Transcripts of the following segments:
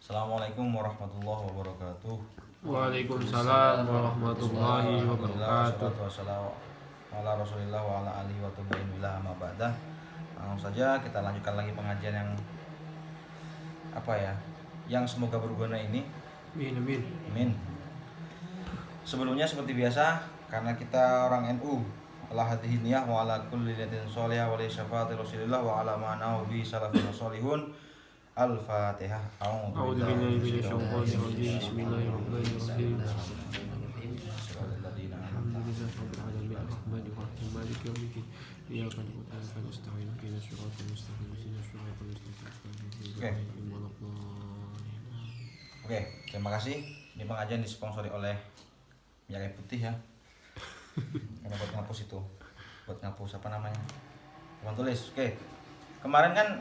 Assalamualaikum warahmatullahi wabarakatuh. Waalaikumsalam warahmatullahi wabarakatuh. Wassalamualaikum ala Rasulillah wa ala alihi wa tabi'in billah amma ba'dah. Langsung saja kita lanjutkan lagi pengajian yang yang semoga berguna ini. Amin. Amin. Sebelumnya seperti biasa, karena kita orang NU, ala hadhihi niyah wa ala kulli niyatin sholihah wa li syafaati Rasulillah wa ala ma na'u bi salafin sholihun. Al-Fatihah. A'udzu billahi minasyaitonir rajim. Bismillahirrahmanirrahim. Oke, terima kasih. Ini pengajian disponsori oleh minyak kayu putih ya. Karena buat ngapus itu, buat ngapus apa namanya? Papan tulis. Oke. Kemarin kan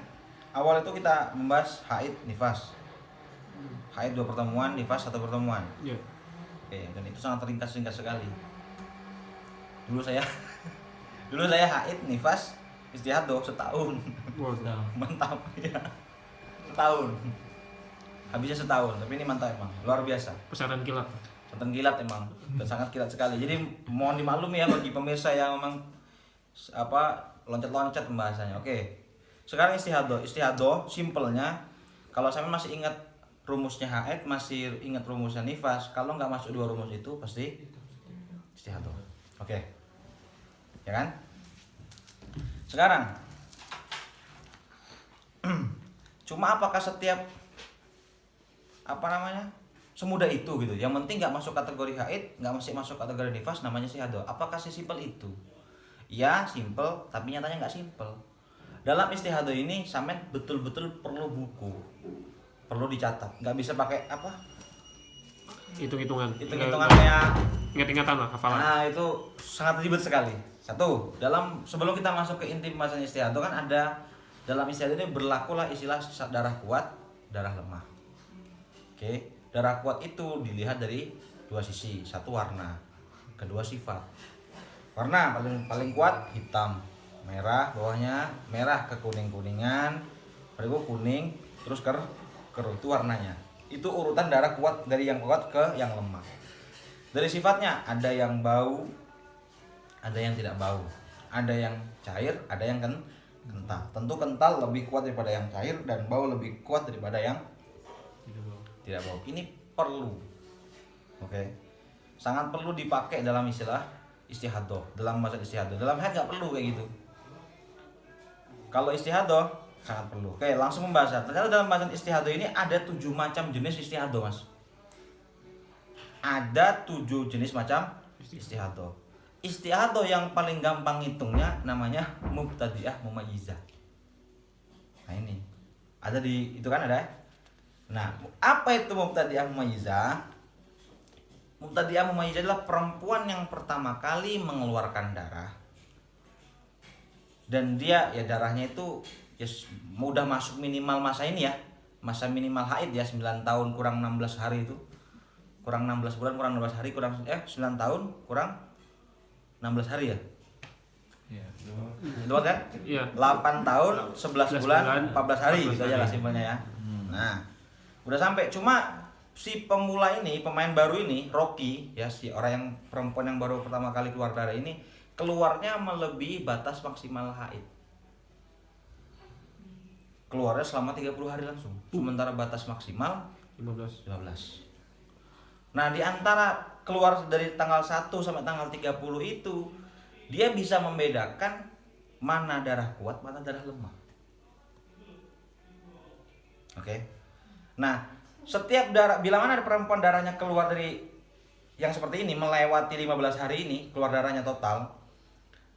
awal itu kita membahas haid nifas. Haid 2 pertemuan, nifas 1 pertemuan. Ya. Oke, dan itu sangat ringkas sekali. Dulu saya haid nifas istihadah setahun. Mantap ya. Setahun. Habisnya setahun, tapi ini mantap emang. Luar biasa. Pesantren kilat. Pesantren kilat emang. Dan sangat kilat sekali. Jadi mohon dimaklumi ya bagi pemirsa yang memang loncat-loncat pembahasannya. Oke. Sekarang istihadah simpelnya, kalau saya masih ingat rumusnya haid, masih ingat rumusnya nifas, kalau nggak masuk 2 rumus itu pasti istihadah. Oke. Ya kan? Sekarang cuma apakah setiap semudah itu gitu. Yang penting nggak masuk kategori haid, nggak masuk kategori nifas, namanya istihadah. Apakah sesimpel itu? Ya, simpel, tapi nyatanya nggak simpel. Dalam istihadah ini sampean betul-betul perlu buku, perlu dicatat. Nggak bisa pakai Hitung-hitungan kayak ingat-ingatan lah, hafalan. Nah, itu sangat ribet sekali. Sebelum kita masuk ke inti pembahasan istihadah, kan ada dalam istihadah ini berlakulah istilah darah kuat, darah lemah. Oke, darah kuat itu dilihat dari 2 sisi, 1 warna, kedua sifat. Warna paling kuat hitam, merah, bawahnya merah ke kuning-kuningan, baru kuning, terus keruh itu warnanya. Itu urutan darah kuat dari yang kuat ke yang lemah. Dari sifatnya ada yang bau, ada yang tidak bau, ada yang cair, ada yang kental. Tentu kental lebih kuat daripada yang cair dan bau lebih kuat daripada yang tidak bau. Ini perlu, oke, sangat perlu dipakai dalam istilah istihadah, dalam masa istihadah. Dalam haid nggak perlu kayak gitu. Kalau istihadah sangat perlu. Oke, langsung membahas. Ternyata dalam bahasan istihadah ini ada 7 macam jenis istihadah, Mas. Ada 7 jenis macam istihadah. Istihadah yang paling gampang hitungnya namanya mubtadi'ah mumayyizah. Nah, ini. Ada di itu kan ada? Nah, apa itu mubtadi'ah mumayyizah? Mubtadi'ah mumayyizah adalah perempuan yang pertama kali mengeluarkan darah. Dan dia ya darahnya itu ya udah masuk minimal masa ini ya, masa minimal haid ya, 9 tahun kurang 16 hari itu, kurang 16 bulan kurang 16 hari kurang 9 tahun kurang 16 hari ya. Iya. Itu kan? Iya. 8 tahun 11 bulan 14 hari gitu aja lah simpelnya ya. Nah, udah sampai. Cuma si pemula ini, pemain baru ini, Rocky ya, si orang yang perempuan yang baru pertama kali keluar darah ini, keluarnya melebihi batas maksimal haid. Keluarnya selama 30 hari langsung. Sementara batas maksimal 15. Nah, di antara keluar dari tanggal 1 sampai tanggal 30 itu, dia bisa membedakan mana darah kuat, mana darah lemah. Oke. Nah, setiap darah, bila mana ada perempuan darahnya keluar dari yang seperti ini, melewati 15 hari ini, keluar darahnya total,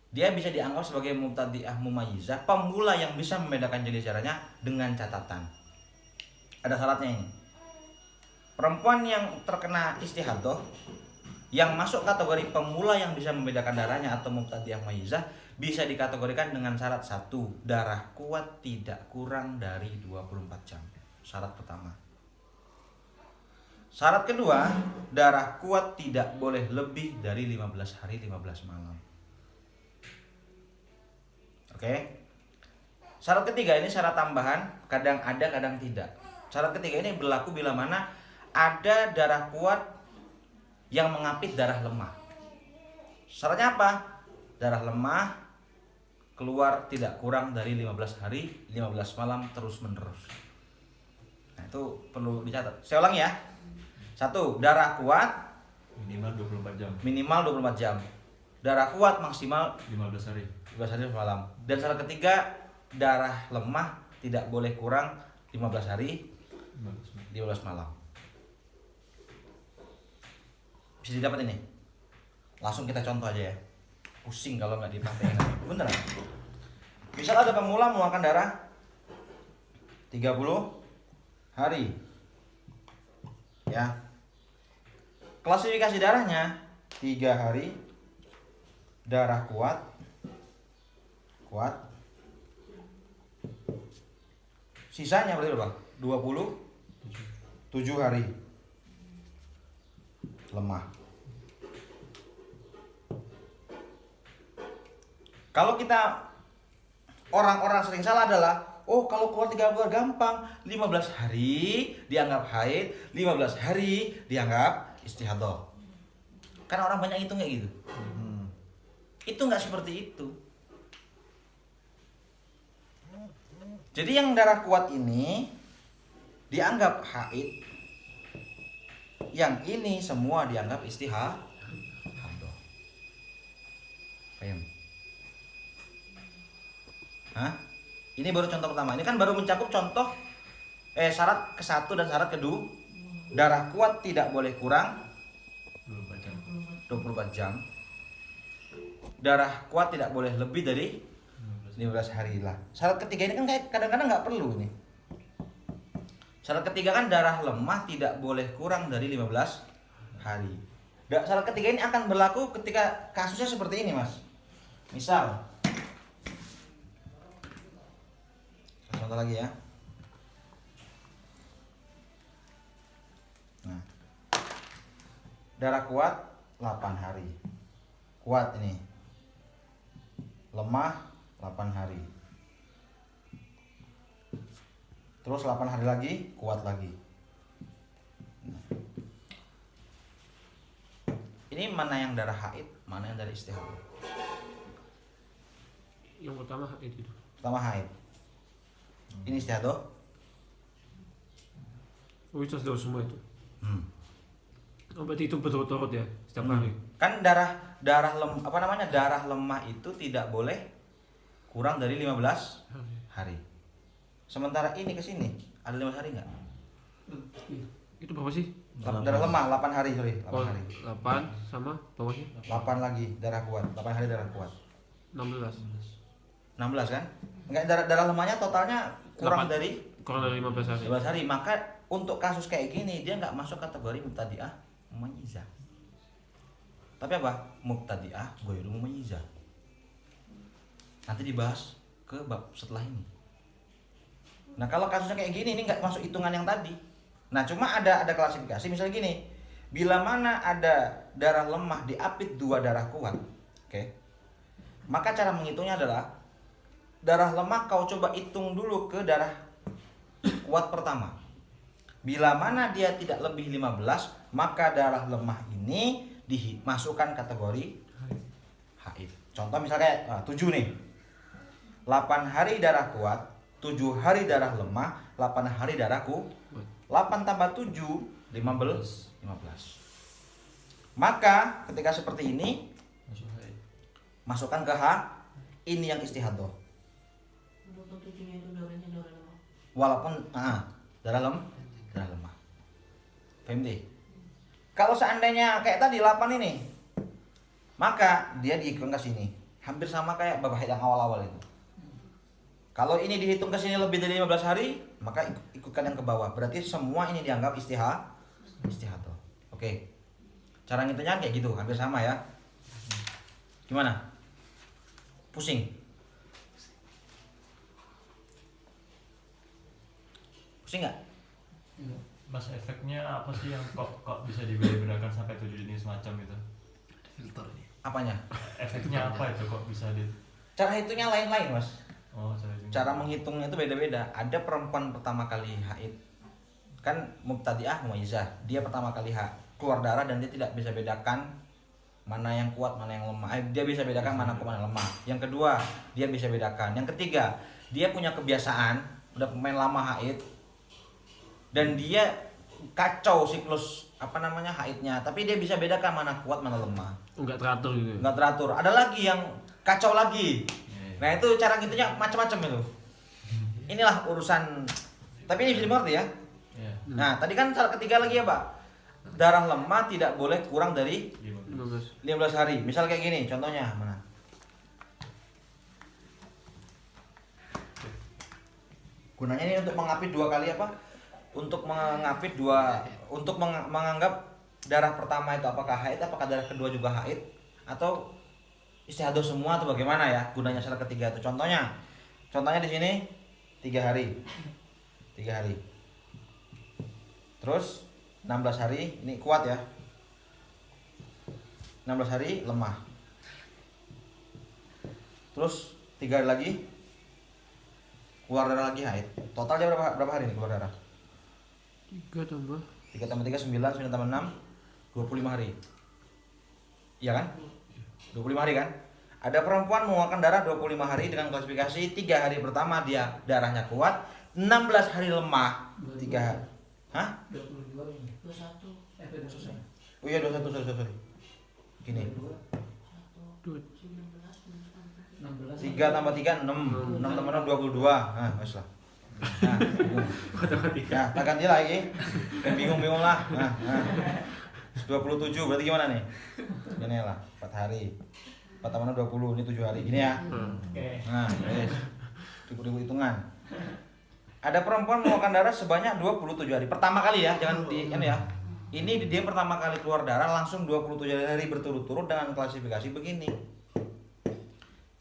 dia bisa dianggap sebagai mubtadi'ah mumayyizah, pemula yang bisa membedakan jenis darahnya dengan catatan. Ada syaratnya ini. Perempuan yang terkena istihadah, yang masuk kategori pemula yang bisa membedakan darahnya atau mubtadi'ah mumayyizah, bisa dikategorikan dengan syarat 1, darah kuat tidak kurang dari 24 jam. Syarat pertama. Syarat kedua, darah kuat tidak boleh lebih dari 15 hari 15 malam. Oke. Syarat ketiga ini syarat tambahan, kadang ada kadang tidak. Syarat ketiga ini berlaku bila mana ada darah kuat yang mengapit darah lemah. Syaratnya apa? Darah lemah keluar tidak kurang dari 15 hari, 15 malam terus menerus. Nah, itu perlu dicatat. Saya ulang ya. 1. Darah kuat Minimal 24 jam. minimal 24 jam. Darah kuat maksimal 15 hari. 15 hari malam. Dan syarat ketiga, darah lemah tidak boleh kurang 15 hari, 15 malam. Bisa didapat ini. Langsung kita contoh aja ya. Pusing kalau nggak dipakai. Beneran. Misal ada pemula mengeluarkan darah 30 hari. Ya. Klasifikasi darahnya 3 hari darah kuat. Sisanya berarti berapa? 27 hari lemah. Kalau kita orang-orang sering salah adalah, oh kalau keluar 3 bulan gampang, 15 hari dianggap haid, 15 hari dianggap istihadah. Karena orang banyak hitung kayak gitu. Itu nggak seperti itu. Jadi yang darah kuat ini dianggap haid, yang ini semua dianggap istihadah. Paham? Hah? Ini baru contoh pertama. Ini kan baru mencakup contoh syarat ke-1 dan syarat kedua. Darah kuat tidak boleh kurang 24 jam. Darah kuat tidak boleh lebih dari 15 hari lah. Syarat ketiga ini kan kadang-kadang nggak perlu nih. Syarat ketiga kan darah lemah tidak boleh kurang dari 15 hari. Syarat ketiga ini akan berlaku ketika kasusnya seperti ini, Mas. Misal, contoh lagi ya. Nah, darah kuat 8 hari. Kuat ini. Lemah 8 hari. Terus 8 hari lagi, kuat lagi. Nah. Ini mana yang darah haid, mana yang darah istihadah? Yang pertama haid itu. Pertama haid. Ini istihadah? Oh itu sudah semua itu. Hmm. Oh berarti itu berturut-turut ya setiap hari. Kan darah lemah itu tidak boleh kurang dari 15 hari. Sementara ini ke sini ada 15 hari enggak? Itu berapa sih? Darah lemah 8 hari, sorry, 8 Oh, hari. 8 sama bawahnya 8 lagi darah kuat, 8 hari darah kuat. 16. 16 kan? Enggak, darah lemahnya totalnya kurang 8. dari Kurang dari 15 hari. 15 hari. Maka untuk kasus kayak gini dia nggak masuk kategori mubtadi'ah mumayyizah. Tapi apa? Mubtadi'ah ghairu mumayyizah. Nanti dibahas ke bab setelah ini. Nah, kalau kasusnya kayak gini ini nggak masuk hitungan yang tadi. Nah, cuma ada klasifikasi misalnya gini. Bila mana ada darah lemah diapit 2 darah kuat. Oke. Maka cara menghitungnya adalah darah lemah kau coba hitung dulu ke darah kuat pertama. Bila mana dia tidak lebih 15, maka darah lemah ini dimasukkan kategori haid. Contoh misalnya 7 nih. 8 hari darah kuat, 7 hari darah lemah, 8 hari darah kuat. 8 tambah 7, 15. Maka ketika seperti ini masukkan ke ini yang istihadah. Walaupun darah lemah. Paham deh? Kalau seandainya kayak tadi 8 ini, maka dia dihitung ke sini. Hampir sama kayak bab haid yang awal-awal itu. Kalau ini dihitung ke sini lebih dari 15 hari, maka ikutkan yang ke bawah. Berarti semua ini dianggap istihadah. Oke. Cara ngitungnya kayak gitu, hampir sama ya. Gimana? Pusing? Pusing nggak? Mas, efeknya apa sih yang kok bisa dibedakan sampai 7 jenis macam itu? Ada filter ini. Apanya? Efeknya apa itu kok bisa di? Cara hitungnya lain-lain, Mas. Oh, Cara menghitungnya itu beda-beda. Ada perempuan pertama kali haid kan mubtadi'ah mumayyizah. Dia pertama kali keluar darah dan dia tidak bisa bedakan mana yang kuat, mana yang lemah. Dia bisa bedakan mana kuat, mana lemah. Yang kedua, dia bisa bedakan. Yang ketiga, dia punya kebiasaan, udah pemain lama haid dan dia kacau siklus haidnya, tapi dia bisa bedakan mana kuat, mana lemah. Enggak teratur gitu. Enggak teratur. Ada lagi yang kacau lagi. Nah, itu cara ngitunya macam-macam itu. Inilah urusan, tapi ini bisa dimengerti ya. Iya. Nah, tadi kan salah ketiga lagi ya, Pak. Darah lemah tidak boleh kurang dari 15. 15 hari. Misal kayak gini, contohnya mana? Gunanya ini untuk mengapit dua kali apa? Untuk mengapit untuk menganggap darah pertama itu apakah haid, apakah darah kedua juga haid, atau istihadah semua atau bagaimana ya? Gunanya salah ketiga itu. Contohnya di sini 3 hari. 3 hari. Terus 16 hari ini kuat ya. 16 hari lemah. Terus 3 hari lagi keluar darah lagi haid. Total dia berapa hari nih keluar darah? 3 tambah 3 tambah 3 9, 9 tambah 6 25 hari. Iya kan? 25 hari kan? Ada perempuan mengeluarkan darah 25 hari dengan klasifikasi 3 hari pertama dia darahnya kuat, 16 hari lemah. 3 hari. Hah? 21. Oh iya 21 sorry. Gini. 3 tambah 3 6. 6 tambah 6 22. Nah, wes lah. Nah, nah, tak ganti lagi. Bingung lah. Nah. 27 berarti gimana nih? Gini lah, 4 hari. 4 tambah 6 20, ini 7 hari. Gini ya. Oke. Nah, wes. Ribu hitungan. Ada perempuan mengeluarkan darah sebanyak 27 hari. Pertama kali ya, jangan di ini ya. Ini dia pertama kali keluar darah langsung 27 hari berturut-turut dengan klasifikasi begini.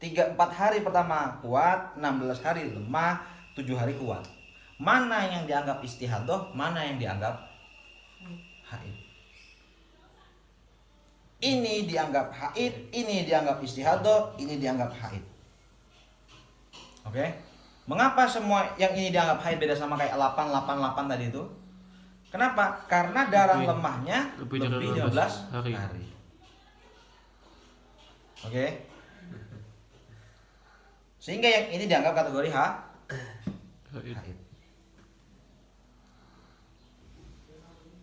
3-4 hari pertama kuat, 16 hari lemah, 7 hari kuat. Mana yang dianggap istihadah, mana yang dianggap haid? Ini dianggap haid, ini dianggap istihadah, ini dianggap haid. Oke? Mengapa semua yang ini dianggap haid beda sama kayak 888 tadi itu? Kenapa? Karena darah lemahnya lebih lebih dari 15 hari. hari. Oke? Sehingga yang ini dianggap kategori Haid. haid.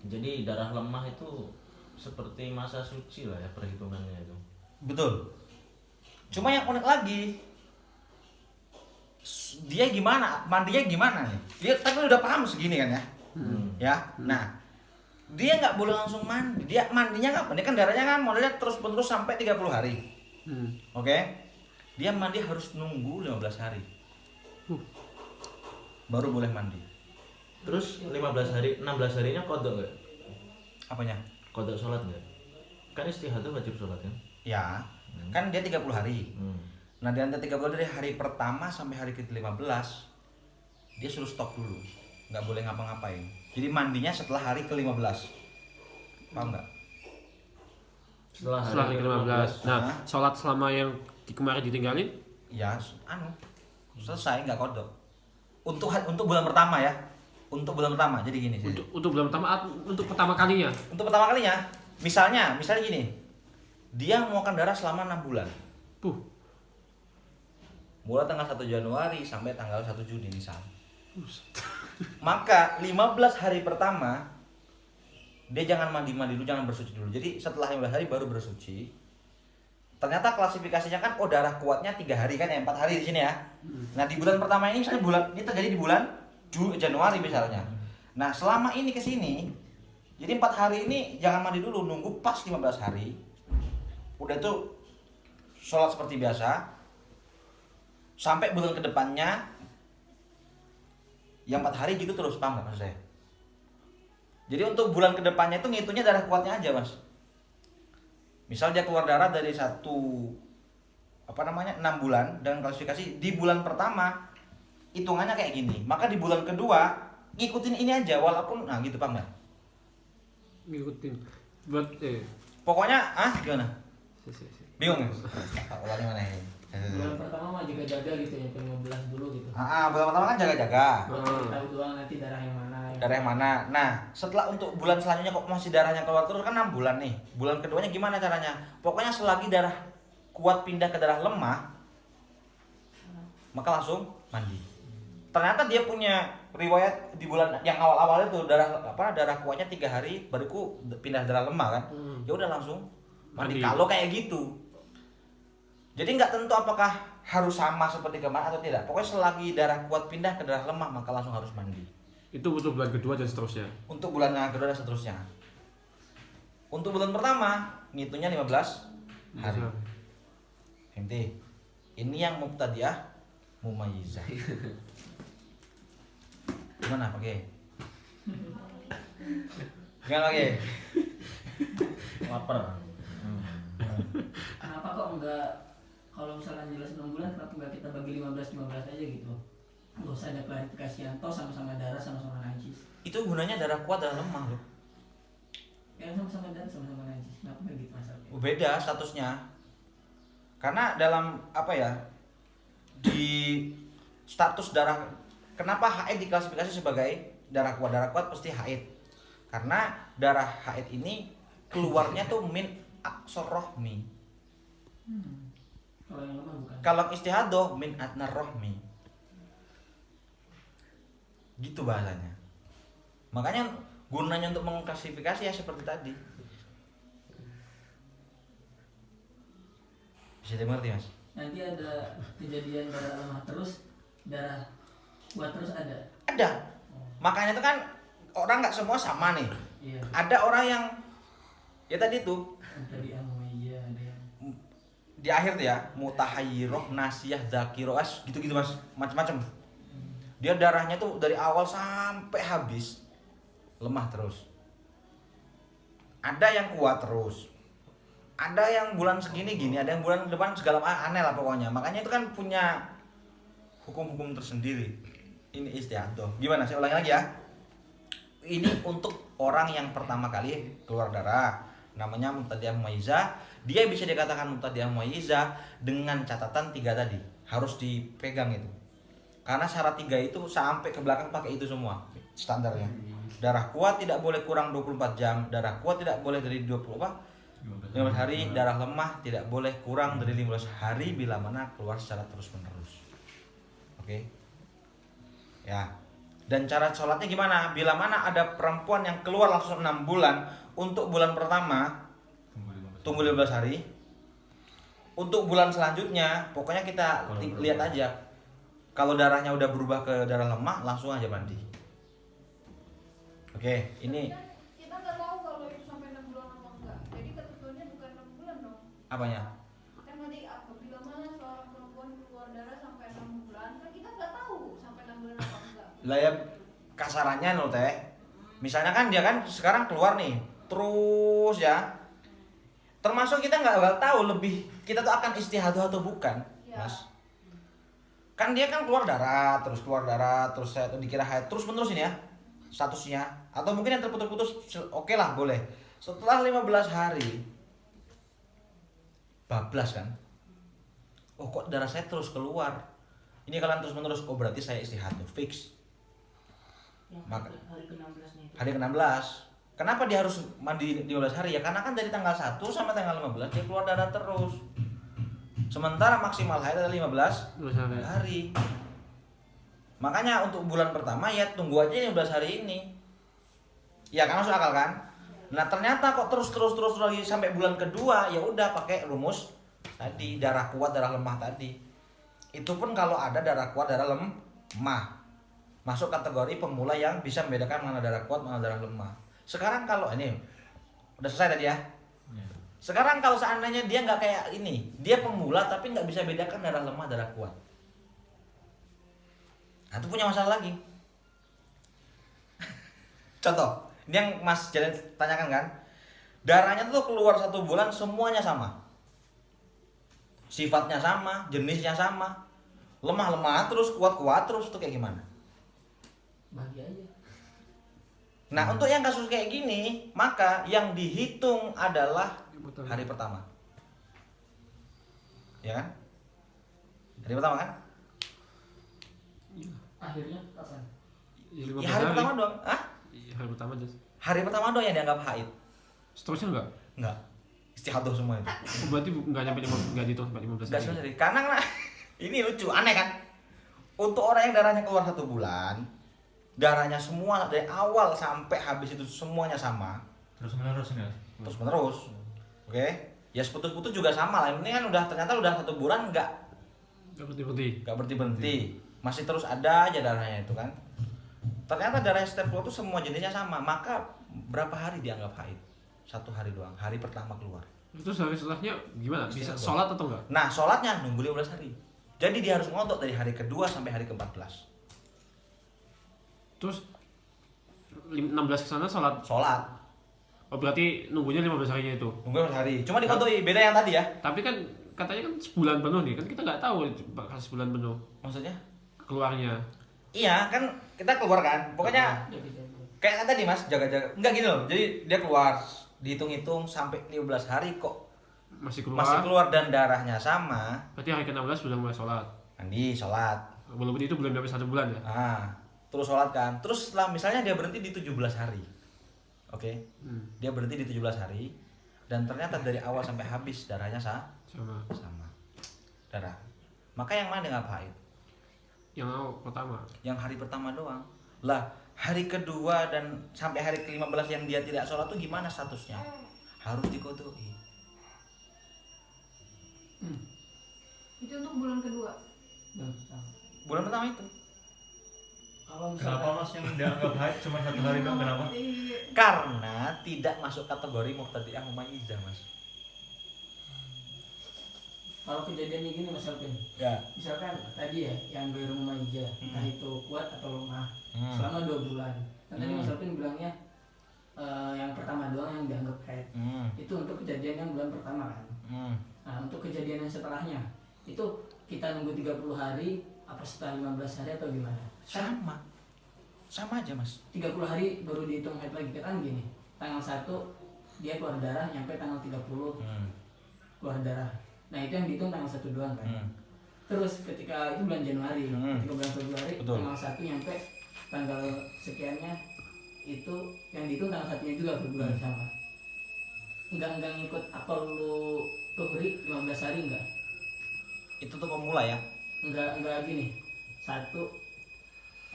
Jadi darah lemah itu seperti masa suci lah ya perhitungannya itu. Betul. Cuma yang unik lagi, dia gimana? Mandinya gimana nih? Dia tapi udah paham segini kan ya? Ya. Nah, dia nggak boleh langsung mandi. Dia mandinya kapan? Dia kan darahnya kan modelnya terus-menerus sampai 30 hari. Oke? Dia mandi harus nunggu 15 hari. Baru boleh mandi. Terus 15 hari, 16 harinya kodok nggak? Apanya? Kodok sholat nggak? Kan istihadah wajib sholat kan? Ya. Kan dia 30 hari. Hmm. Nah, di antara 30 dari hari pertama sampai hari ke-15 dia suruh stop dulu. Nggak boleh ngapa-ngapain. Jadi mandinya setelah hari ke-15. Paham nggak? Setelah Setelah hari ke-15. Nah, Hah? sholat selama yang kemarin ditinggalin Ya, selesai nggak kodok. Untuk bulan pertama ya. Untuk bulan pertama. Jadi gini sih. untuk bulan pertama, untuk pertama kalinya. Untuk pertama kalinya, misalnya gini. Dia mengeluarkan darah selama 6 bulan. Puh. Mulai tanggal 1 Januari sampai tanggal 1 Juni misal. Maka 15 hari pertama dia jangan mandi-mandi dulu, jangan bersuci dulu. Jadi setelah 15 hari baru bersuci. Ternyata klasifikasinya kan darah kuatnya 3 hari kan ya, 4 hari di sini ya. Nah, di bulan pertama ini misalnya ini terjadi di bulan Januari misalnya. Nah, selama ini ke sini jadi 4 hari ini jangan mandi dulu, nunggu pas 15 hari. Udah tuh sholat seperti biasa. Sampai bulan kedepannya yang 4 hari gitu terus, paham gak maksud saya? Jadi untuk bulan kedepannya itu ngitungnya darah kuatnya aja, Mas. Misal dia keluar darah dari 6 bulan dengan klasifikasi di bulan pertama hitungannya kayak gini. Maka di bulan kedua ngikutin ini aja walaupun gitu, paham gak? Ngikutin buat Pokoknya gimana? si. Bingung ya? Tak ulangi mana ini? Bulan pertama mah jaga-jaga gitu ya, 15 dulu gitu. Bulan pertama kan jaga-jaga. Baru tahu doang nanti darah yang mana. Darah yang mana? Nah, setelah untuk bulan selanjutnya kok masih darahnya keluar terus kan 6 bulan nih. Bulan keduanya gimana caranya? Pokoknya selagi darah kuat pindah ke darah lemah, maka langsung mandi. Ternyata dia punya riwayat di bulan yang awal-awal itu darah kuatnya 3 hari baru pindah darah lemah kan. Ya udah langsung mandi. Mandi. Kalau kayak gitu. Jadi nggak tentu apakah harus sama seperti kemarin atau tidak. Pokoknya selagi darah kuat pindah ke darah lemah maka langsung harus mandi. Itu untuk bulan kedua dan seterusnya. Untuk bulan yang kedua dan seterusnya. Untuk bulan pertama ngitungnya 15 hari. Inti. Ini yang mubtadi'ah mumayyizah. Gimana pakai? Gimana pakai? Lapar. Kenapa kok enggak, kalau misalnya jelas 6 bulan, kenapa enggak kita bagi 15-15 aja gitu? Nggak usah ada klarifikasi yang toh sama-sama darah, sama-sama najis. Itu gunanya darah kuat darah lemah loh. Ya sama-sama darah, sama-sama najis. Kenapa enggak gitu masalahnya? Beda statusnya. Karena dalam apa ya? Di status darah, kenapa haid diklasifikasi sebagai darah kuat? Darah kuat pasti haid. Karena darah haid ini keluarnya tuh min aqsar rahmi. Kalau yang lemah bukan. Kalau istihadah min adnar rahmi. Gitu bahasanya. Makanya gunanya untuk mengklasifikasi ya seperti tadi. Bisa dimengerti Mas? Nanti ada kejadian darah lemah terus, darah kuat terus ada. Ada. Makanya itu kan orang nggak semua sama nih. Iya. Ada orang yang ya tadi tuh Tadi iya ada yang. di akhir tuh ya mutahayyiroh, nasiyah, zakiroh, gitu-gitu Mas, macam-macam. Dia darahnya tuh dari awal sampai habis lemah terus. Ada yang kuat terus. Ada yang bulan segini gini, ada yang bulan depan segala aneh lah pokoknya. Makanya itu kan punya hukum-hukum tersendiri. Ini istiadoh. Gimana? Saya ulangi lagi ya. Ini untuk orang yang pertama kali keluar darah, namanya mubtadi'ah mumayyizah. Dia bisa dikatakan mubtadi'ah mumayyizah dengan catatan 3 tadi. Harus dipegang itu. Karena syarat 3 itu sampai ke belakang pakai itu semua standarnya. Darah kuat tidak boleh kurang 24 jam, darah kuat tidak boleh dari 15 hari, darah lemah tidak boleh kurang dari 15 hari bila mana keluar secara terus-menerus. Oke. Ya. Dan cara sholatnya gimana? Bila mana ada perempuan yang keluar langsung 6 bulan, untuk bulan pertama tunggu 15 hari. Untuk bulan selanjutnya pokoknya kita lihat aja. Kalau darahnya udah berubah ke darah lemah, langsung aja mandi. Oke, ini Kita nggak tahu kalau itu sampai 6 bulan atau enggak. Jadi ketentuannya bukan 6 bulan dong. apanya? Kan nanti bila mana seorang perempuan keluar darah sampai 6 bulan, kan kita nggak tahu sampai 6 bulan atau enggak. Lah ya kasarannya loh teh. Misalnya kan dia kan sekarang keluar nih, terus ya. Termasuk kita nggak tahu lebih kita tuh akan istihadah atau bukan, Ya. Mas. Kan dia kan keluar darah, terus saya dikira haid terus menerus ini ya statusnya. Atau mungkin yang terputus-putus, oke lah boleh. Setelah 15 hari bablas kan. Oh kok darah saya terus keluar. Ini kalian terus menerus, oh berarti saya istihadah fix. Yang Maka- hari ke-16 nih. Hari ke-16. Kenapa dia harus mandi 15 hari ya? Karena kan dari tanggal 1 sampai tanggal 15 dia keluar darah terus. Sementara maksimal haid adalah 15 hari. Makanya untuk bulan pertama ya tunggu aja 15 hari ini. Ya kan masuk akal kan? Nah, ternyata kok terus lagi sampai bulan kedua, ya udah pakai rumus tadi, darah kuat, darah lemah tadi. Itu pun kalau ada darah kuat, darah lemah. Masuk kategori pemula yang bisa membedakan mana darah kuat, mana darah lemah. Sekarang kalau ini udah selesai tadi ya. Sekarang kalau seandainya dia nggak kayak ini, dia pemula tapi nggak bisa bedakan darah lemah, darah kuat. Nah, itu punya masalah lagi. Contoh, ini yang Mas Jalan tanyakan kan, darahnya tuh keluar 1 bulan semuanya sama, sifatnya sama, jenisnya sama, lemah terus, kuat terus, itu kayak gimana? Bagi aja. Nah, untuk yang kasus kayak gini, maka yang dihitung adalah hari pertama. Ya kan? Hari pertama kan? Akhirnya kapan? Ya, Ya, hari pertama doang. Hah? Iya, hari pertama aja. Hari pertama doang yang dianggap haid. Seterusnya enggak? Enggak. Istihadah semua itu. Oh, berarti enggak nyampe enggak dihitung sampai 15 Enggak hari. sebenarnya. Karena ini lucu, aneh kan? Untuk orang yang darahnya keluar 1 bulan, darahnya semua dari awal sampai habis itu semuanya sama, Terus menerus nih. terus menerus. Oke? Ya putus-putus juga sama lah. Ini kan udah ternyata udah 1 bulan enggak Enggak berhenti. Masih terus ada aja darahnya itu kan. Ternyata darah yang setiap keluar itu semua jenisnya sama. Maka berapa hari dianggap haid? 1 hari doang. Hari pertama keluar. Terus hari setelahnya gimana? Bisa Istihadah. sholat atau enggak? Nah, sholatnya nunggu 15 hari. Jadi dia harus ngontok dari hari kedua sampai hari ke-14. Terus 16 ke sana sholat. Sholat. Oh, berarti nunggunya 15 harinya itu. Nunggu 15 hari. Cuma dikontoi beda yang tadi ya. Tapi kan katanya kan sebulan penuh nih. Kan kita nggak tahu bakal sebulan penuh Maksudnya? keluarnya. Iya, kan kita keluar kan. Pokoknya kayak tadi Mas, jaga-jaga. Enggak gini loh. Jadi dia keluar, dihitung-hitung sampai 15 hari kok Masih keluar. masih keluar dan darahnya sama. Berarti hari ke-16 sudah mulai sholat. Mandi, sholat. Walaupun itu belum sampai 1 bulan ya. Ah, terus sholat kan. Terus setelah misalnya dia berhenti di 17 hari. Oke. Dia berhenti di 17 hari dan ternyata dari awal sampai habis darahnya Sama. sama. Darah. Maka yang mana nggak haid? Yang pertama. Yang hari pertama doang. Lah, hari kedua dan sampai hari ke-15 yang dia tidak sholat tuh gimana statusnya? Harus dikodoi. Itu untuk bulan kedua. Bulan pertama itu. Kalau Kenapa misalkan Mas yang dianggap haid cuma 1 hari doang? Kenapa? Karena tidak masuk kategori muqtadi'ah mumayyizah, Mas. kalau kejadiannya gini Mas Alvin, Ya. misalkan tadi ya yang gue rumah aja, entah itu kuat atau lemah, Hmm. selama 2 bulan. Kan tadi Mas Alvin bilangnya yang pertama doang yang dianggap haid. Hmm. Itu untuk kejadian yang bulan pertama kan. Hmm. Nah, untuk kejadian yang setelahnya itu kita nunggu 30 hari apa setelah 15 hari atau gimana? Kan Sama aja, Mas. 30 hari baru dihitung haid lagi kan gini. Tanggal 1 dia keluar darah nyampe tanggal 30 keluar darah. Nah, itu yang dihitung tanggal 1 doang kan. Terus ketika itu bulan Januari, ketika bulan Februari Betul. tanggal 1 nyampe tanggal sekiannya itu yang dihitung tanggal 1-nya juga Februari sama. Enggak ngikut akal lu tuhri 15 hari enggak? Itu tuh pemula ya. Enggak gini. 1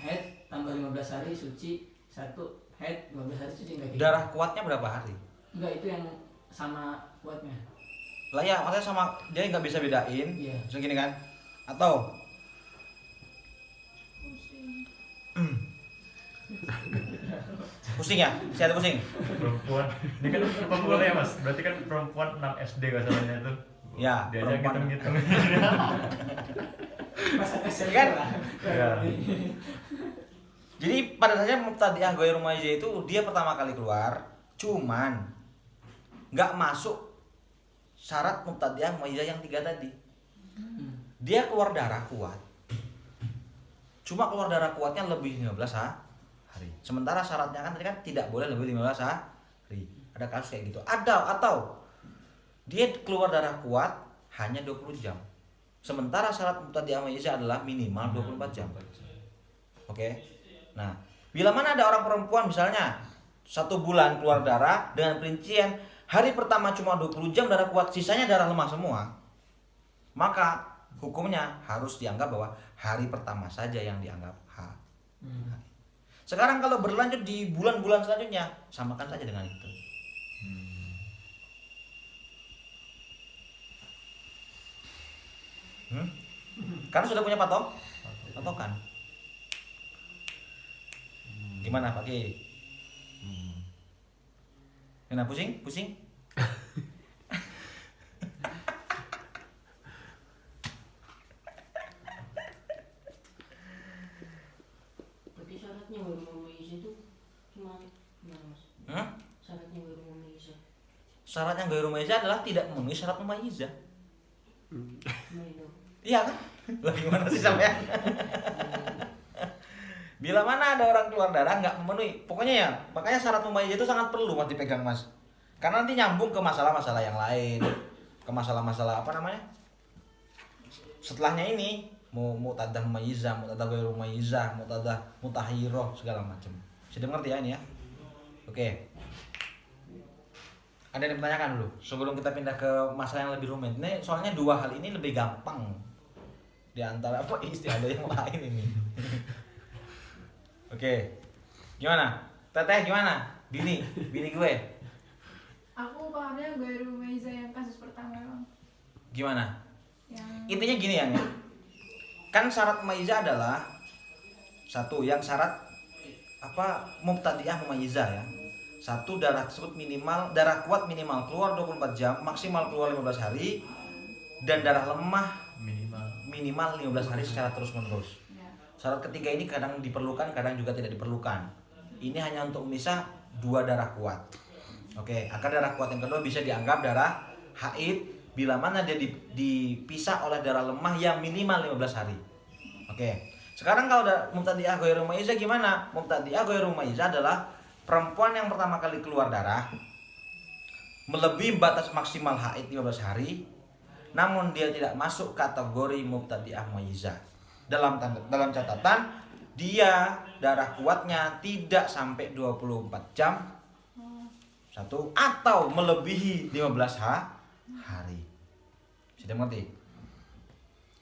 head tambah 15 hari suci, 1 head 15 hari suci enggak gitu. Darah kuatnya berapa hari? Enggak, itu yang sama kuatnya. Lah ya, maksudnya sama dia nggak bisa bedain. Iya. Segini kan? Atau pusing ya? Si ada pusing? Perempuan. Ini kan pemula ya Mas. Berarti kan perempuan 6 SD gak salahnya itu. Ya, Dia aja perempuan. ngitung-ngitung. Masa SMP Kan? lah. Iya. Jadi pada dasarnya Mubtadi'ah Ghairu Mumayyizah itu dia pertama kali keluar, cuman nggak masuk syarat Mubtadi'ah Mumayyizah yang 3 tadi. Dia keluar darah kuat. Cuma keluar darah kuatnya lebih 15 hari. Sementara syaratnya kan tadi kan tidak boleh lebih 15 hari. Ada kasus kayak gitu. Ada atau dia keluar darah kuat hanya 20 jam. Sementara syarat Mubtadi'ah Mumayyizah adalah minimal 24 jam. Oke. Nah, bila mana ada orang perempuan misalnya 1 bulan keluar darah dengan perincian hari pertama cuma 20 jam darah kuat, sisanya darah lemah semua, maka hukumnya harus dianggap bahwa hari pertama saja yang dianggap haid. Sekarang kalau berlanjut di bulan-bulan selanjutnya, samakan saja dengan itu. Karena sudah punya patokan. Gimana Pak Ki? Kena pusing? Berarti syaratnya baru memenuhi itu cuma gimana Mas? Syaratnya baru memenuhi itu. Syarat yang Ghairu Mumayyizah adalah tidak memenuhi syarat mumayyizah. Cuma itu. Iya kan? Lah gimana sih sampean? Bila mana ada orang keluar darah nggak memenuhi, pokoknya ya, makanya syarat mumayyizah itu sangat perlu Mas dipegang Mas. Karena nanti nyambung ke masalah-masalah yang lain, ke masalah-masalah apa namanya? setelahnya ini mau muqtadah mumayyizah, muqtadah ghairu mumayyizah, muqtadah mutahayyirah segala macam. Sudah mengerti ya ini ya? Oke. Ada yang ditanyakan dulu sebelum kita pindah ke masalah yang lebih rumit. Nih soalnya dua hal ini lebih gampang di antara apa istiadah yang lain ini. Oke. Gimana? Teteh gimana? Bini gue. Aku pahamnya Ghairu Mumayyizah yang kasus pertama bang. Gimana? Yang Intinya gini ya. Kan syarat mumayyizah adalah satu yang syarat apa mubtadi'ah mumayyizah ya. Satu, darah tersebut minimal, darah kuat minimal keluar 24 jam, maksimal keluar 15 hari, dan darah lemah minimal 15 hari secara terus menerus. ya. Syarat ketiga ini kadang diperlukan, kadang juga tidak diperlukan. Ini hanya untuk memisah dua darah kuat. Oke, agar darah kuat yang kedua bisa dianggap darah haid bila mana dia dipisah oleh darah lemah yang minimal 15 hari. Oke. Sekarang kalau mubtadi'ah ghairu mumayyizah gimana? Mubtadi'ah ghairu mumayyizah adalah perempuan yang pertama kali keluar darah melebihi batas maksimal haid 15 hari, namun dia tidak masuk kategori mubtadi'ah mumayyizah. Dalam catatan dia darah kuatnya tidak sampai 24 jam. Satu, atau melebihi 15 hari. Sudah mengerti?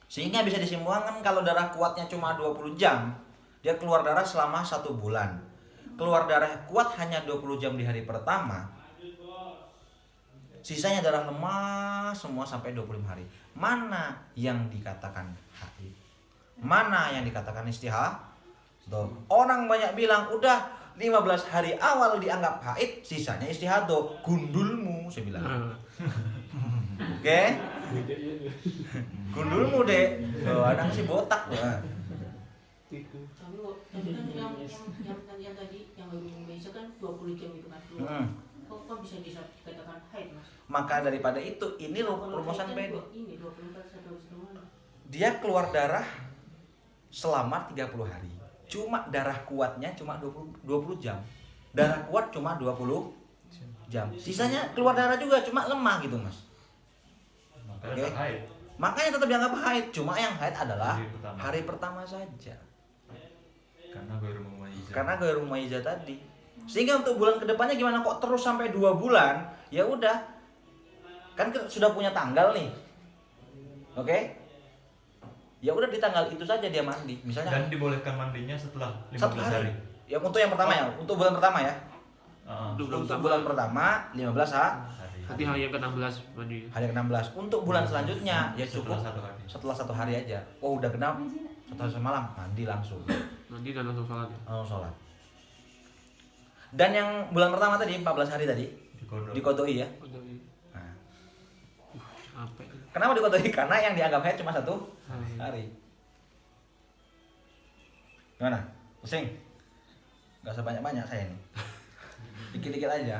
Sehingga bisa disimpulkan kalau darah kuatnya cuma 20 jam, dia keluar darah selama 1 bulan. Keluar darah kuat hanya 20 jam di hari pertama, sisanya darah lemah semua sampai 25 hari. Mana yang dikatakan haid? Mana yang dikatakan istihadah? Orang banyak bilang udah 15 hari awal dianggap haid, sisanya istihadah. Gundulmu, saya bilang. Oke? Gundulmu deh. Ada sih botak ya. Tapi kan yang tadi yang Ghairu Mumayyizah kan 20 jam itu kan keluar. Kok bisa dikatakan haid mas? Maka daripada itu ini rumusan beda. Ini 24 satu setengah. Dia keluar darah selama 30 hari. Cuma darah kuatnya cuma 20 jam. Darah kuat cuma 20 jam. Sisanya keluar darah juga cuma lemah gitu, Mas. Makanya Oke. haid. Makanya tetap dianggap haid. Cuma yang haid adalah Hari pertama. hari pertama saja. Karena ghairu mumayyizah. Karena ghairu mumayyizah tadi. Sehingga untuk bulan kedepannya gimana kok terus sampai 2 bulan? Ya udah. Kan sudah punya tanggal nih. Oke? Ya udah di tanggal itu saja dia mandi. Misalnya Dan dibolehkan mandinya setelah 15 1 hari. Ya untuk yang pertama ya, untuk bulan pertama ya. Untuk bulan pertama 15 hari. Nanti hari yang ke-16 mandi. Hari ke-16. Untuk bulan selanjutnya ya cukup Setelah 1 hari. setelah 1 hari aja. Oh udah genap 1 hari semalam mandi langsung. Mandi dan langsung sholat. Sholat. Dan yang bulan pertama tadi 14 hari tadi dikodoi ya. Udah ini. Nah, Capek. kenapa dikodoi? Karena yang dianggap haid cuma 1 hari. Gimana? Pusing? Gak usah banyak-banyak saya ini. Dikit-dikit aja.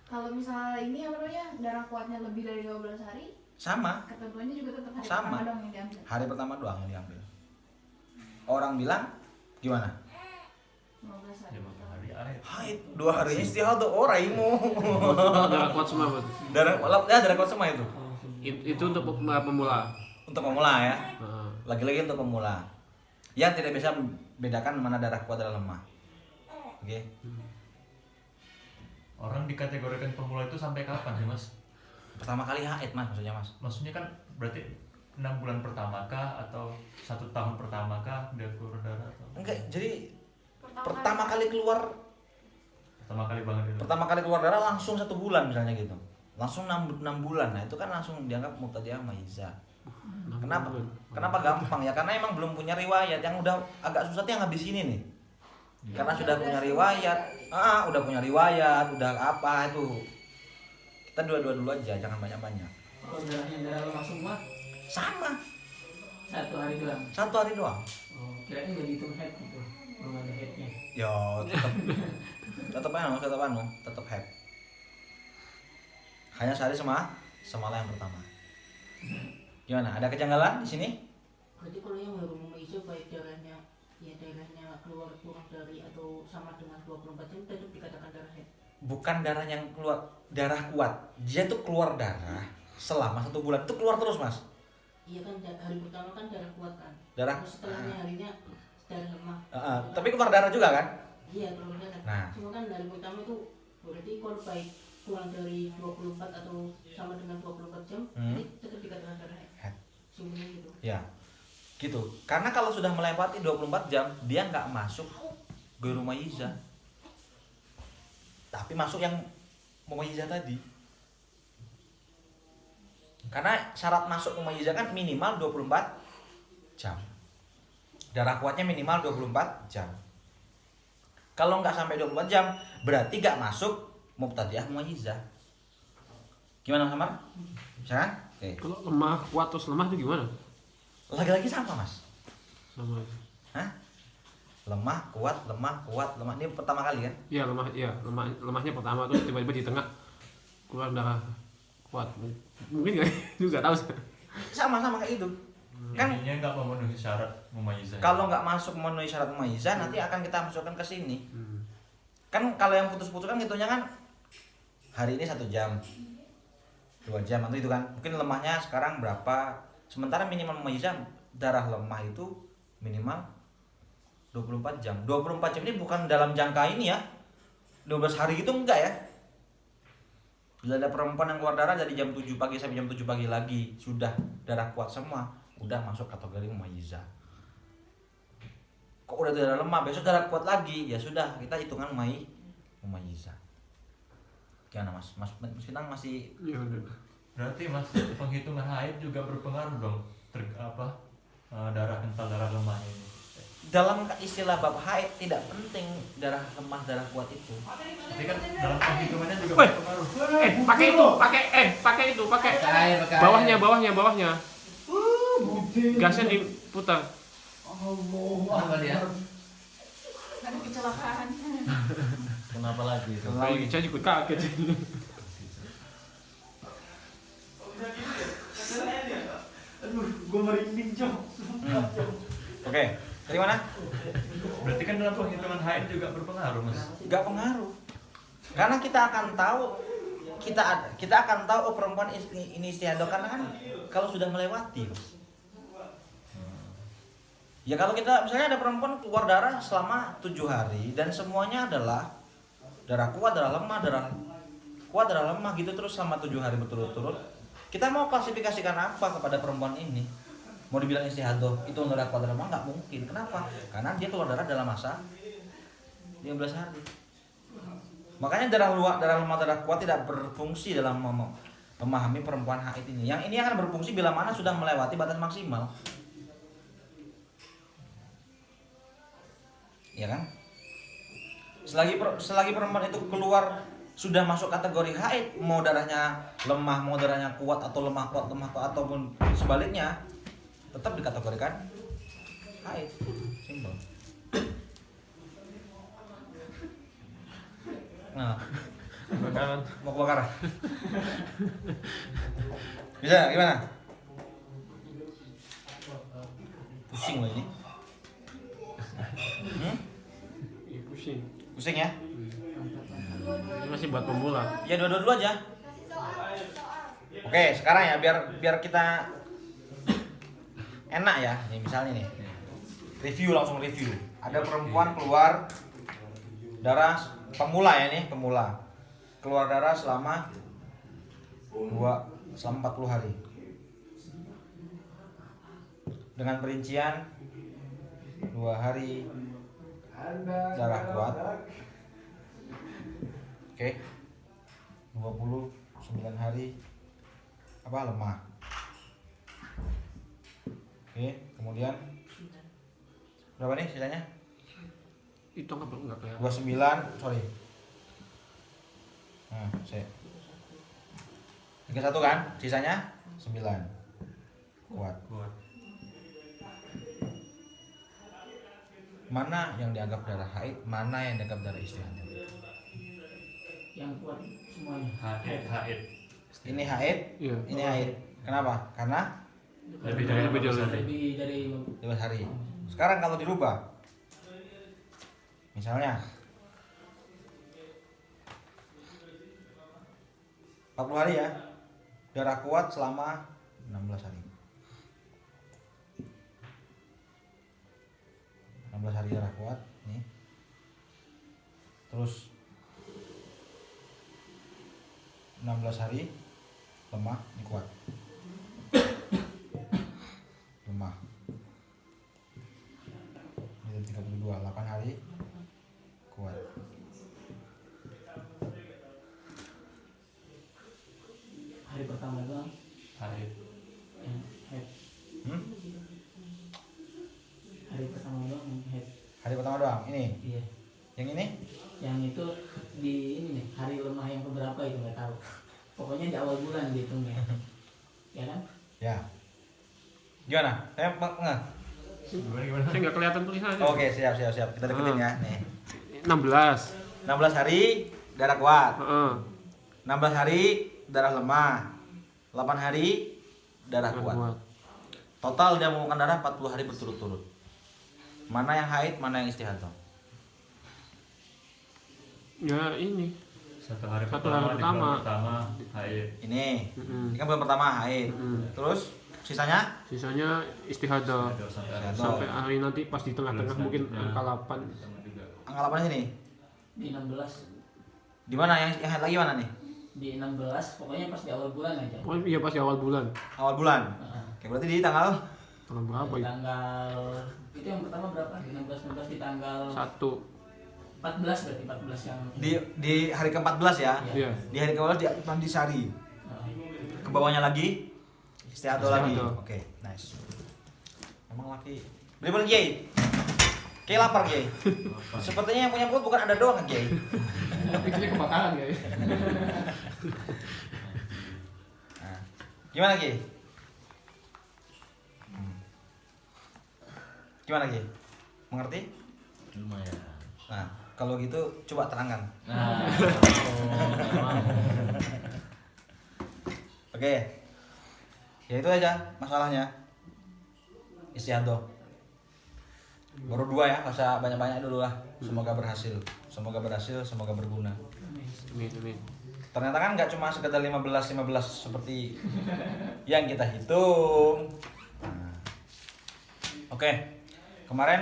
Kalau misalnya ini apa namanya darah kuatnya lebih dari 12 hari, Sama. ketentuannya juga tetap hari Sama. pertama dong yang diambil. Hari pertama doang yang diambil. Orang bilang gimana? 15 hari. 15 hari haid. Haid 2 hari istihadah oraimu. Darah kuat semua berarti. Darah kuat semua itu. Itu untuk pemula. Untuk pemula ya. Nah, Lagi-lagi untuk pemula. Yang tidak bisa membedakan mana darah kuat dan lemah. Oke. Orang dikategorikan pemula itu sampai kapan sih mas? Pertama kali haid Mas maksudnya Mas. Maksudnya kan berarti 6 bulan pertama kah atau 1 tahun pertama kah dia keluar darah atau Enggak, jadi pertama kali keluar pertama kali banget itu? pertama kali keluar darah langsung 1 bulan misalnya gitu. Langsung 6 bulan. Nah, itu kan langsung dianggap mubtadi'ah mumayyizah. Kenapa? Kenapa gampang ya? Karena emang belum punya riwayat. Yang udah agak susah tuh yang habis ini nih. Karena sudah punya riwayat. Udah punya riwayat, udah apa itu. Kita dua-dua dulu aja, jangan banyak-banyak. Kalau darahnya darah lemah semua Sama, 1 hari doang. 1 hari doang. Oh, kirain nggak dihitung haid gitu. Belum ada haidnya. Ya, tetap head. Hanya sehari semalam yang pertama. Gimana? Ada kejanggalan di sini? Berarti kalau yang Ghairu Mumayyizah baik darahnya keluar kurang dari atau sama dengan 24 jam tetap dikatakan darah haid. Bukan darah yang keluar, darah kuat. Dia tuh keluar darah selama 1 bulan. Itu keluar terus, Mas. iya kan hari pertama kan darah kuat kan. Darah. Terus setelahnya harinya darah lemah. Tapi keluar darah juga kan? Iya keluar darah. Nah. Cuma kan dari pertama tuh berarti kalau baik kurang dari 24 atau sama dengan 24 jam, ini tetap dikatakan darah Head. sumbernya gitu. Ya, gitu. Karena kalau sudah melewati 24 jam, dia nggak masuk ke rumah Iza. Tapi masuk yang mumayyiza tadi. Karena syarat masuk mumayyiza kan minimal 24 jam. Darah kuatnya minimal 24 jam. Kalau nggak sampai 24 jam, berarti nggak masuk mubtadi'ah mumayyiza. Gimana Mas Amar? Bisa kan? Oke. Kalau lemah, kuat terus lemah itu gimana? Lagi-lagi sama Mas. Sama aja. Hah? Lemah, kuat, lemah, kuat, lemah. Ini pertama kali kan? Iya lemahnya pertama terus tiba-tiba di tengah keluar darah kuat. Mungkin nggak tahu sih. Sama kayak itu. Kan Intinya nggak memenuhi syarat mumayyizah. kalau nggak masuk memenuhi syarat mumayyiza, nanti akan kita masukkan ke sini. Kan kalau yang putus-putus kan hitungnya kan hari ini 1 jam, 2 jam atau itu kan. Mungkin lemahnya sekarang berapa? Sementara minimal mumayyiza darah lemah itu minimal 24 jam. 24 jam ini bukan dalam jangka ini ya. 12 hari itu enggak ya. Bila ada perempuan yang keluar darah dari jam 7 pagi sampai jam 7 pagi lagi sudah darah kuat semua, udah masuk kategori mumayyiza. Kok udah darah lemah, besok darah kuat lagi, ya sudah kita hitungan mumayyiza. Gimana Mas? Mas Fitang masih Iya udah. Berarti Mas penghitungan haid juga berpengaruh dong darah kental darah lemah ini. dalam istilah bab haid tidak penting darah lemah darah kuat itu. Tapi kan dalam penghitungannya juga Weh. berpengaruh. Pakai itu, pakai. Bawahnya. Gasnya diputar. Apa dia? Ada kecelakaan. Kenapa lagi itu? Kayak saya ikut kaget. Oke, dari mana? Berarti kan dalam penghitungan haid juga berpengaruh, Mas. Gak pengaruh. Karena kita akan tahu kita akan tahu oh perempuan ini istiadah karena kan kalau sudah melewati. Ya kalau kita misalnya ada perempuan keluar darah selama 7 hari dan semuanya adalah darah kuat, darah lemah, darah kuat, darah lemah gitu terus selama 7 hari berturut-turut. Kita mau klasifikasikan apa kepada perempuan ini? Mau dibilang istihadah itu darah kuat, darah lemah nggak mungkin. Kenapa? Karena dia keluar darah dalam masa 15 hari. Makanya darah lemah, darah kuat tidak berfungsi dalam memahami perempuan haid ini. Yang ini akan berfungsi bila mana sudah melewati batas maksimal. Ya kan? Selagi perempuan itu keluar sudah masuk kategori haid, mau darahnya lemah, mau darahnya kuat atau lemah kuat ataupun sebaliknya, tetap dikategorikan haid. Simpel. Nah, Bakaran. mau kebakaran. Bisa gimana? Pusing loh ini. Pusing. Pusing ya? Ini masih buat pemula. Ya dua-dua dulu aja. Kasih soal. Oke, sekarang ya biar kita enak ya. Nih misalnya nih. Langsung review. Ada perempuan keluar darah pemula ya nih, pemula. Keluar darah selama 40 hari. Dengan perincian 2 hari darah kuat. Oke. 29 hari apa lemah. Oke, kemudian berapa nih sisanya? Itu enggak kayak. 29, sorry. Nah, saya 31 kan? Sisanya 9. Kuat. Mana yang dianggap darah haid, mana yang dianggap darah istihadah? Yang kuat semuanya. Haid. Ini haid, Iya. ini haid. Kenapa? Karena Lebih dari Lebih 15 jauh. hari. Lebih dari 15 hari. Sekarang kalau dirubah, misalnya 40 hari ya, darah kuat selama 16 hari. 16 hari darah kuat nih. Terus 16 hari lemah, ini kuat. Lemah. Ini 32, 8 hari kuat. Hari pertama doang Haid. yang head. Hari pertama doang yang head. Hari pertama doang. Ini. Iya. Yang ini? Yang itu di ini nih, hari lemah yang keberapa itu nggak tahu. Pokoknya di awal bulan dihitungnya. Ya kan? Ya. Gimana? Saya nggak. Gimana? Saya nggak kelihatan tulisannya. Oke, siap. Kita deketin ya. Nih. 16. 16 hari darah kuat. Heeh. 16 hari darah lemah. 8 hari darah kuat. Total dia mengumpulkan darah 40 hari berturut-turut. Mana yang haid, mana yang istihadah? Ya ini. Satu hari Satu hari di pertama. bulan pertama haid. Ini. Mm-mm. Ini kan bulan pertama haid. Terus sisanya Sisanya istihadah. Ada sampai Istihadah. Sampai hari nanti pas di tengah-tengah mungkin angka 8. angka 8 sini. Di 16. Di mana yang haid lagi mana nih? Di 16 pokoknya pas di awal bulan aja. Oh iya pas di awal bulan. Awal bulan. Heeh. Oke, berarti di tanggal Tanggal berapa Di ya? tanggal itu yang pertama berapa? Di 16 di tanggal 1. 14 berarti 14 yang di hari ke-14 ya. Iya. Di hari ke-14 dia mandi sari. Nah, Ke bawahnya lagi istihadah lagi. Istihadah. Oke, nice. Emang laki. Beri Kiai. Kiai lapar Kiai. Sepertinya yang punya perut bukan Anda doang Kiai. Pikirnya kebakaran ya. Nah, gimana Kiai? Gimana Kiai? Mengerti? Lumayan. Nah, kalau gitu coba terangkan. Nah, Oke. Ya itu aja masalahnya. Istihadah. Baru 2 ya, nggak usah banyak-banyak dulu lah. Semoga berhasil. Semoga berhasil, semoga berguna. Amin, amin. Ternyata kan nggak cuma sekedar 15 seperti yang kita hitung. Nah. Oke. Kemarin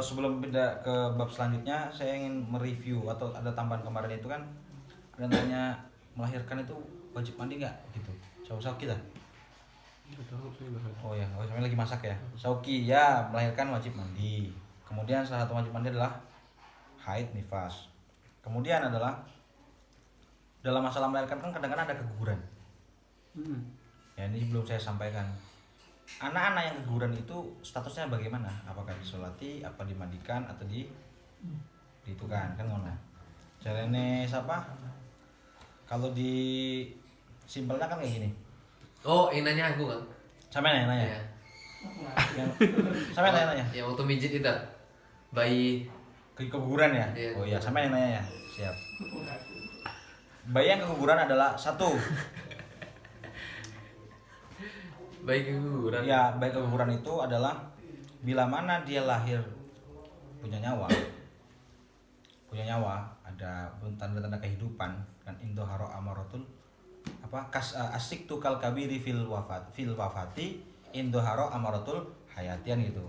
sebelum pindah ke bab selanjutnya, saya ingin mereview atau ada tambahan kemarin itu kan ada nanya melahirkan itu wajib mandi nggak gitu. Sauki kita. Oh ya, saya lagi masak ya. Sauki ya melahirkan wajib mandi. Kemudian salah satu wajib mandi adalah haid nifas. Kemudian adalah dalam masalah melahirkan kan kadang-kadang ada keguguran. Ya ini belum saya sampaikan. Anak-anak yang keguguran itu statusnya bagaimana? Apakah disolati, apa dimandikan, atau itu kan ngono. Caranya siapa? Kalau di simpelnya kan kayak gini. Oh, ini nanya aku kan? Sampai nanya. Iya. Sampai nanya. Yang waktu mijit itu, bayi. Keguguran ya? Iya. Oh iya, sampai nanya ya. Siap. Bayi yang keguguran adalah 1. Bayi keguguran. Ya, bayi keguguran itu adalah bila mana dia lahir punya nyawa, ada tanda-tanda kehidupan kan indoharo amaratul asik tukal kabiri fil wafati indoharo amaratul hayatian gitu.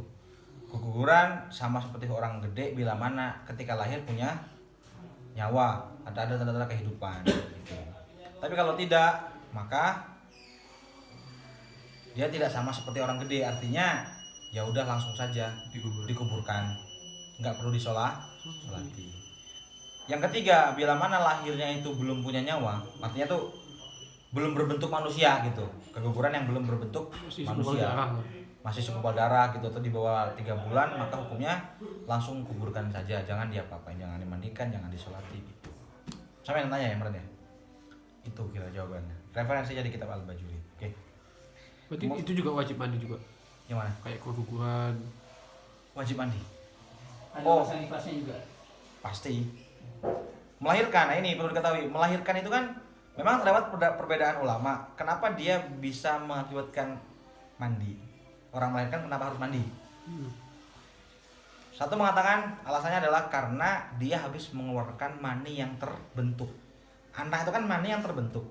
Keguguran sama seperti orang gede bila mana ketika lahir punya nyawa, ada tanda-tanda kehidupan gitu. Tapi kalau tidak, maka dia tidak sama seperti orang gede, artinya ya udah langsung saja dikuburkan, nggak perlu disolati. Yang ketiga, bila mana lahirnya itu belum punya nyawa, artinya tuh belum berbentuk manusia gitu, keguguran yang belum berbentuk manusia, masih segumpal darah gitu atau di bawah 3 bulan, maka hukumnya langsung kuburkan saja, jangan diapa-apain, jangan dimandikan, jangan disolati gitu. Sampai nanya ya Meren ya, itu kira jawabannya. Referensinya di kitab Al-Bajuri. Oke. Berarti itu juga wajib mandi juga. Yang mana? Kayak keguguran. Wajib mandi. ada Oh. masa nifasnya juga. Pasti. Melahirkan, nah ini perlu diketahui, melahirkan itu kan memang terdapat perbedaan ulama. Kenapa dia bisa mengakibatkan mandi? Orang melahirkan kenapa harus mandi? Satu mengatakan alasannya adalah karena dia habis mengeluarkan mani yang terbentuk. Anak itu kan mani yang terbentuk.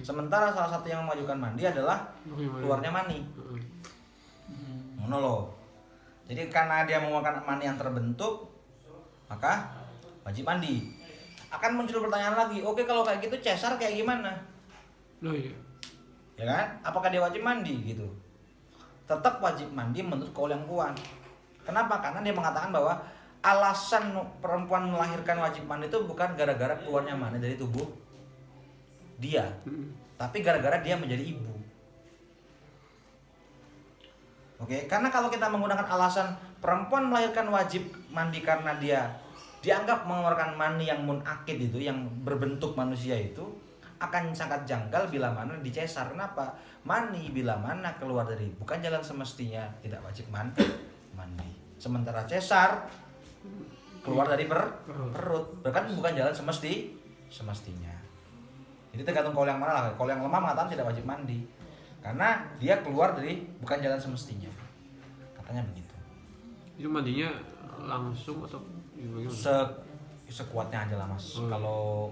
Sementara salah satu yang memajukan mandi adalah keluarnya mani. Ngono loh. Jadi karena dia mengeluarkan mani yang terbentuk, maka wajib mandi. Akan muncul pertanyaan lagi, oke kalau kayak gitu cesar kayak gimana? Oh iya. Ya kan? Apakah dia wajib mandi gitu? Tetap wajib mandi menurut kaul yang kuat. Kenapa? Karena dia mengatakan bahwa alasan perempuan melahirkan wajib mandi itu bukan gara-gara keluarnya mani dari tubuh dia, tapi gara-gara dia menjadi ibu. Oke, karena kalau kita menggunakan alasan perempuan melahirkan wajib mandi karena dia dianggap mengeluarkan mani yang munakid itu, yang berbentuk manusia itu, akan sangat janggal bila mana dicesar. Kenapa? Mani bila mana keluar dari bukan jalan semestinya tidak wajib mandi. Sementara cesar keluar dari perut, bahkan bukan jalan semestinya. Jadi tergantung kaul yang mana lah. Kaul yang lemah mengatakan tidak wajib mandi karena dia keluar dari bukan jalan semestinya. Katanya begitu. Itu mandinya langsung atau gimana? Sekuatnya aja lah mas. Kalau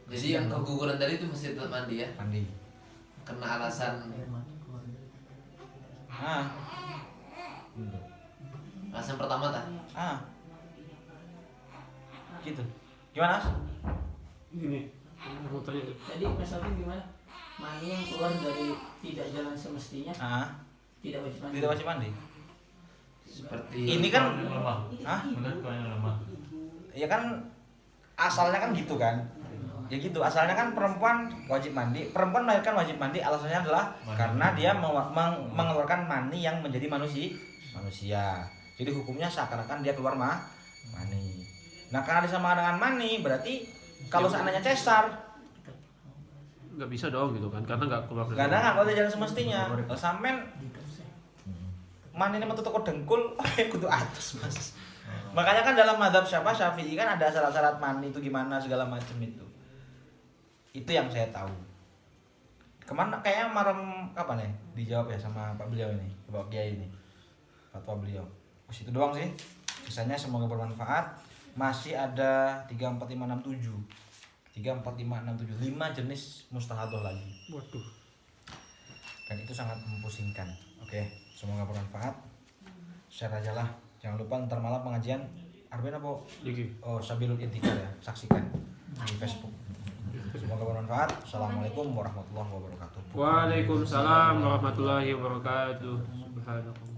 Jadi yang keguguran tadi itu mesti tetap mandi ya? mandi. Kena alasan alasan pertama tak? Gitu. Gimana? Mas? Ini mau tanya. Jadi masalahnya gimana? Mani yang keluar dari tidak jalan semestinya tidak wajib mandi. Tidak wajib mandi. Seperti Ini kan Kaul yang lemah. Menurut kaul yang lemah. ya kan asalnya kan gitu kan. Ya gitu, asalnya kan perempuan wajib mandi. Perempuan melahirkan wajib mandi alasannya adalah karena dia mengeluarkan mani yang menjadi manusia. Jadi hukumnya seakan-akan dia keluar mani. Nah, karena disamakan dengan mani berarti kalau seandainya cesar Nggak bisa dong gitu kan, karena nggak keluar dari. karena nggak kalau jalan semestinya. Kalau sampean mani ini metu toko dengkul, kudu atus mas. Makanya kan dalam mazhab Syafi'i kan ada syarat-syarat mani itu gimana segala macam itu. Itu yang saya tahu. Kemana kayaknya malam kapan ya dijawab ya sama Pak beliau ini, Pak Kiai ini, fatwa beliau. Itu doang sih. Sisanya semoga bermanfaat. Masih ada 3, 4, 5, 6, 7. 3, 4, 5, 6, 7. 5 jenis mustahadah lagi. Waduh. Dan itu sangat mempusingkan. Oke, semoga bermanfaat. Share aja lah. Jangan lupa ntar malam pengajian Arben apa? Oh, Sabilul Intikar ya. Saksikan di Facebook. Semoga bermanfaat. Assalamualaikum warahmatullahi wabarakatuh. Waalaikumsalam warahmatullahi wabarakatuh. Subhanallah.